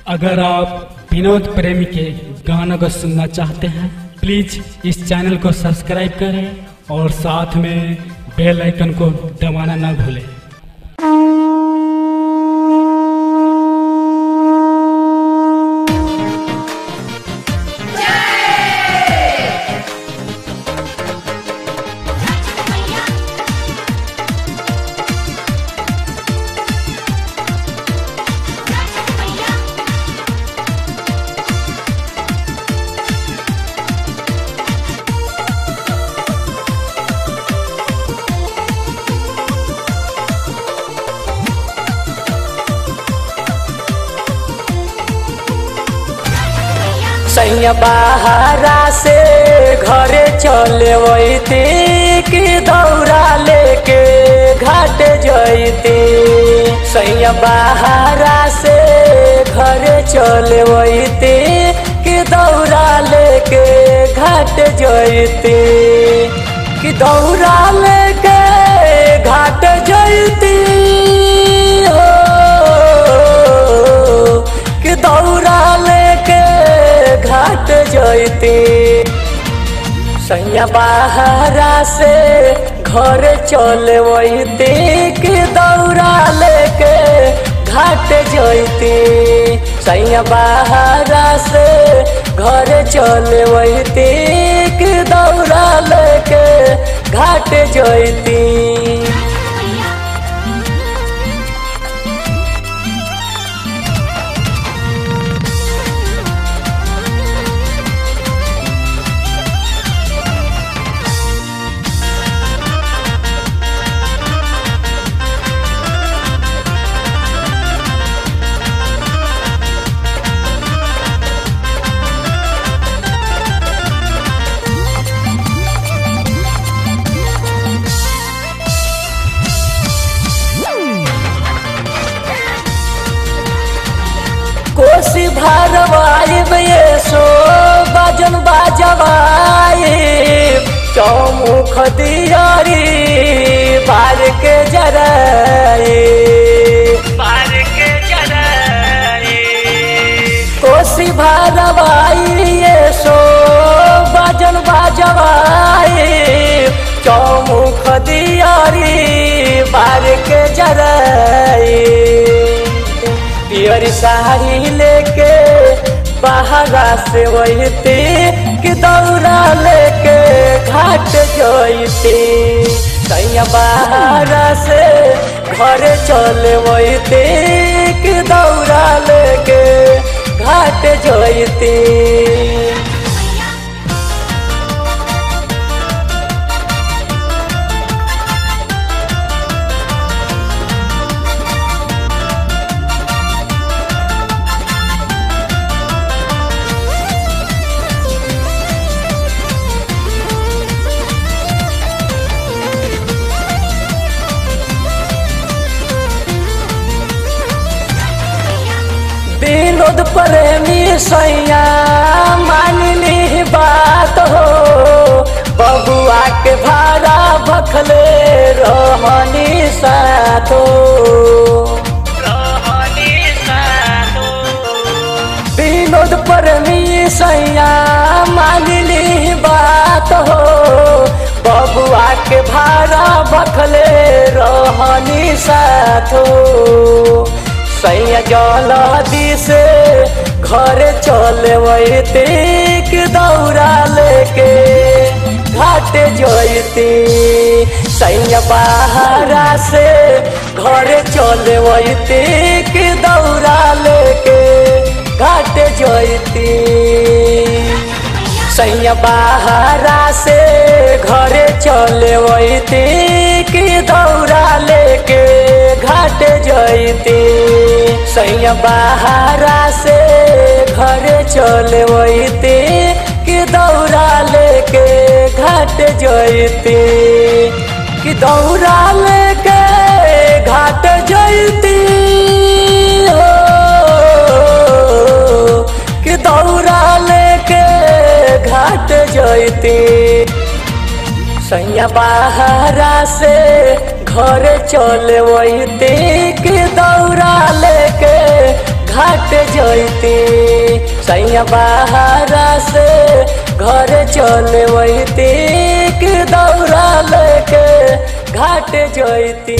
अगर आप विनोद प्रेमी के गानों को सुनना चाहते हैं प्लीज इस चैनल को सब्सक्राइब करें और साथ में बेल आइकन को दबाना ना भूलें। सैया बाहरा से घरे चले वैती कि दौरा लेके घाट जैती। सैया बाहरा से घरे चले वैती कि दौरा लेके घाट जैती। कि दौरा लेके घाट जैती हो कि दौरा लेके घाट जैती। सैया बाहरा से घर चले वैती कि दौरा लेके घाट जैती। सैया बाहरा से घर चले वैती कि दौरा लेके घाट जैती। कोसी भरवाइब ये सो बाजन बाजवाइब चौमुख दियारी बार के जराए कोसी भरवाई ये सो बाजन बाजवाइब चौमुख दियारी बार के जराए। पियरी साड़ी लेके बाहरा से वैती कि दौरा लेके घाट जैती। सैया बाहरा से घर चले वैती कि दौरा लेके घाट जैती। विनोद प्रेमी सैया मानली बात हो बबुआ के भाड़ा भखले रहनी साथो। विनोद प्रेमी सैया मानली बात हो बबुआ के भाड़ा भखले रहनी साथो। सैया जल्दी से घर चले वैती कि दौरा लेके घाट जैती। सैया बाहरा से घर चले वैती कि दौरा लेके घाट जैती। सैया बाहरा से घर चले वैती कि दौरा लेके घाट जैती। सैया बाहरा से घर चले वैती कि दौरा लेके घाट जैती। कि दौरा लेके घाट जैती हो कि दौरा लेके घाट जैती। सैया बाहरा से घर चले वैती कि दौरा लेके घाट जैती। जैती सैया बहारा से घरे चले वैती कि दौरा लेके घाट जैती।